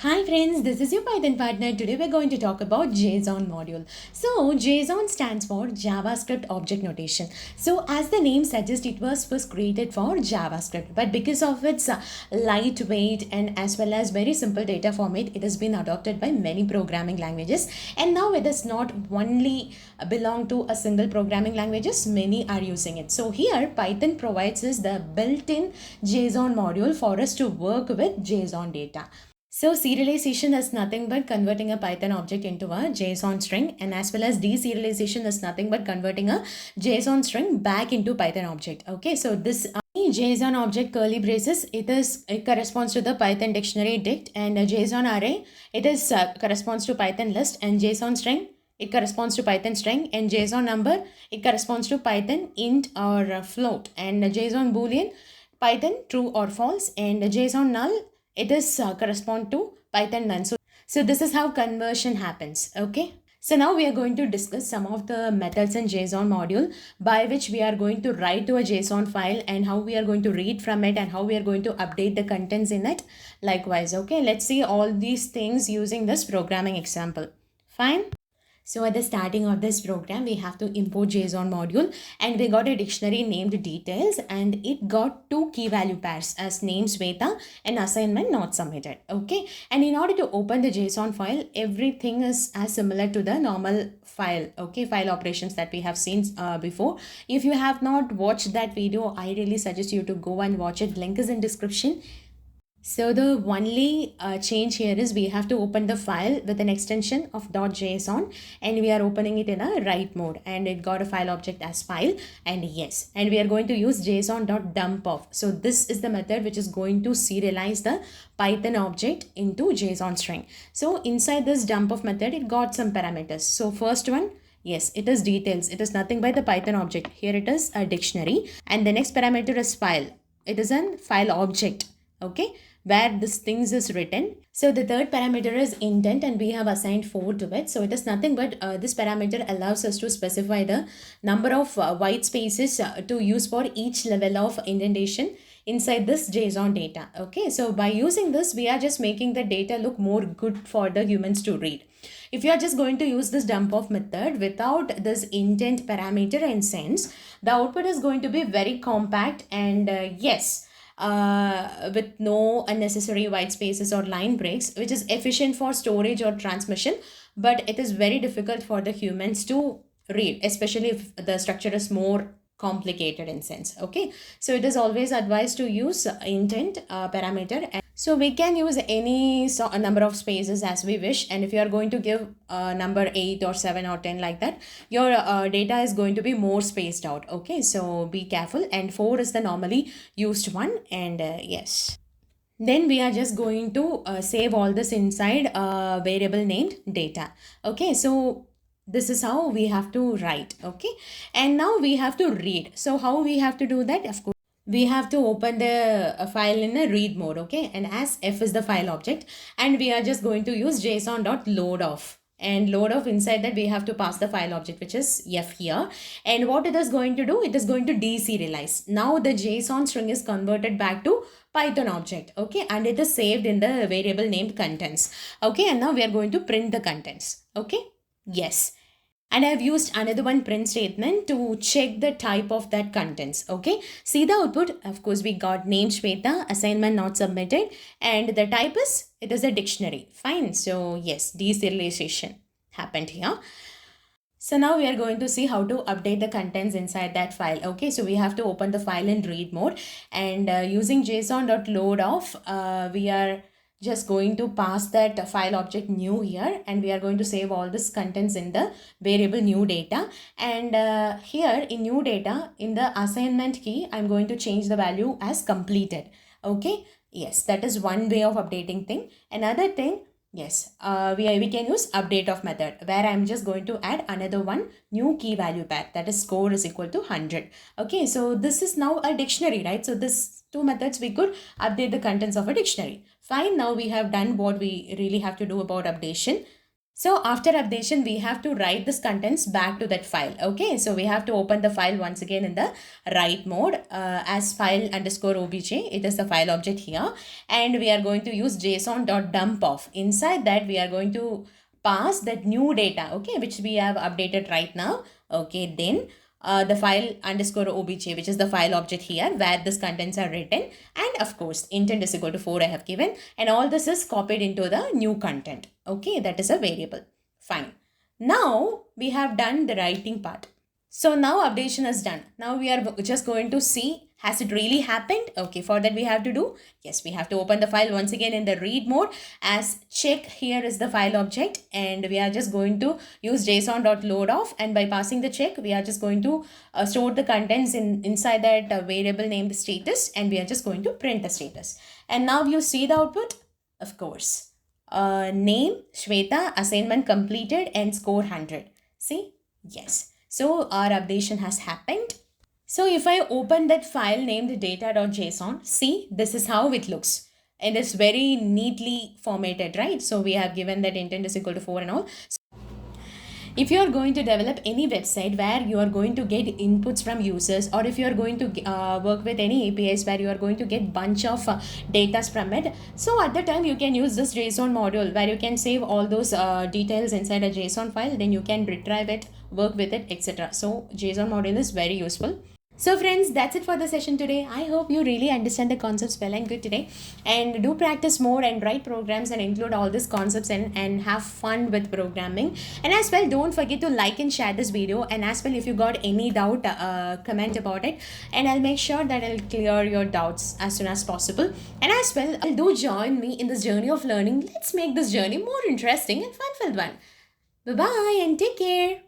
Hi friends, this is your Python partner. Today we're going to talk about Json module. So Json stands for JavaScript Object Notation. So as the name suggests, it was first created for JavaScript, but because of its lightweight and as well as very simple data format, it has been adopted by many programming languages. And now it does not only belong to a single programming languages, many are using it. So here Python provides us the built-in Json module for us to work with Json data. So serialization is nothing but converting a Python object into a JSON string, and as well as deserialization is nothing but converting a JSON string back into Python object. Okay, so this JSON object curly braces, it corresponds to the Python dictionary dict, and a JSON array, corresponds to Python list, and JSON string, it corresponds to Python string, and JSON number, it corresponds to Python int or float, and JSON boolean, Python true or false, and JSON null, it is correspond to Python none. So this is how conversion happens. Okay. So now we are going to discuss some of the methods in JSON module by which we are going to write to a JSON file and how we are going to read from it and how we are going to update the contents in it. Likewise, okay, let's see all these things using this programming example. Fine. So at the starting of this program, we have to import JSON module, and we got a dictionary named details, and it got two key value pairs as name Sweta and assignment not submitted. Okay. And in order to open the JSON file, everything is as similar to the normal file. Okay. File operations that we have seen before. If you have not watched that video, I really suggest you to go and watch it. Link is in description. So the only change here is we have to open the file with an extension of .json, and we are opening it in a write mode, and it got a file object as file, and yes, and we are going to use json.dumpoff. So this is the method which is going to serialize the Python object into JSON string. So inside this dumpoff method, it got some parameters. So first one, yes, it is details. It is nothing but the Python object. Here it is a dictionary, and the next parameter is file. It is a file object. Okay, where this things is written. So the third parameter is indent, and we have assigned 4 to it. So it is nothing but this parameter allows us to specify the number of white spaces to use for each level of indentation inside this JSON data. Okay, so by using this, we are just making the data look more good for the humans to read. If you are just going to use this dumpoff method without this indent parameter and sense, the output is going to be very compact and yes, with no unnecessary white spaces or line breaks, which is efficient for storage or transmission, but it is very difficult for the humans to read, especially if the structure is more complicated in sense. Okay, so it is always advised to use indent parameter, and so we can use any number of spaces as we wish, and if you are going to give number 8 or 7 or 10 like that, your data is going to be more spaced out. Okay, so be careful, and 4 is the normally used one, and yes. Then we are just going to save all this inside a variable named data. Okay, so this is how we have to write. Okay, and now we have to read. So how we have to do that? Of course, we have to open the file in a read mode. Okay, and as f is the file object, and we are just going to use json.loadoff, and load off inside that we have to pass the file object, which is f here. And what it is going to do, it is going to deserialize. Now the JSON string is converted back to Python object. Okay, and it is saved in the variable named contents. Okay, and now we are going to print the contents. Okay, yes. And I have used another one print statement to check the type of that contents. Okay, see the output. Of course, we got name Shweta, assignment not submitted, and the type is, it is a dictionary. Fine. So yes, deserialization happened here. So now we are going to see how to update the contents inside that file. Okay, so we have to open the file in read mode, and using json.loadoff, we are just going to pass that file object new here, and we are going to save all this contents in the variable new data. And here in new data, in the assignment key, I'm going to change the value as completed. Okay, yes, that is one way of updating thing. Another thing, yes, we can use update of method, where I'm just going to add another one new key value pair, that is score is equal to 100. Okay, so this is now a dictionary, right? So this two methods we could update the contents of a dictionary. Fine, now we have done what we really have to do about updation. So after updation, we have to write this contents back to that file. Okay, so we have to open the file once again in the write mode as file underscore obj. It is the file object here, and we are going to use json.dump off. Inside that, we are going to pass that new data, okay, which we have updated right now. Okay, then the file underscore obj, which is the file object here where this contents are written, and of course intent is equal to 4 I have given, and all this is copied into the new content. Okay, that is a variable. Fine. Now we have done the writing part. So now updation is done. Now we are just going to see, has it really happened? Okay, for that we have to do, yes, we have to open the file once again in the read mode as check here is the file object, and we are just going to use json.loadoff, and by passing the check we are just going to store the contents inside that variable named status, and we are just going to print the status. And now you see the output, of course. Name Shweta, assignment completed, and score 100. See? Yes. So our updation has happened. So if I open that file named data.json, see, this is how it looks. And it's very neatly formatted, right? So we have given that intent is equal to 4 and all. If you are going to develop any website where you are going to get inputs from users, or if you are going to work with any APIs where you are going to get bunch of data from it, so at the time you can use this JSON module where you can save all those details inside a JSON file, then you can retrieve it, work with it, etc. So JSON module is very useful. So friends, that's it for the session today. I hope you really understand the concepts well and good today, and do practice more and write programs and include all these concepts and have fun with programming. And as well, don't forget to like and share this video, and as well if you got any doubt, comment about it, and I'll make sure that I'll clear your doubts as soon as possible. And as well, do join me in this journey of learning. Let's make this journey more interesting and fun-filled one. Bye bye and take care.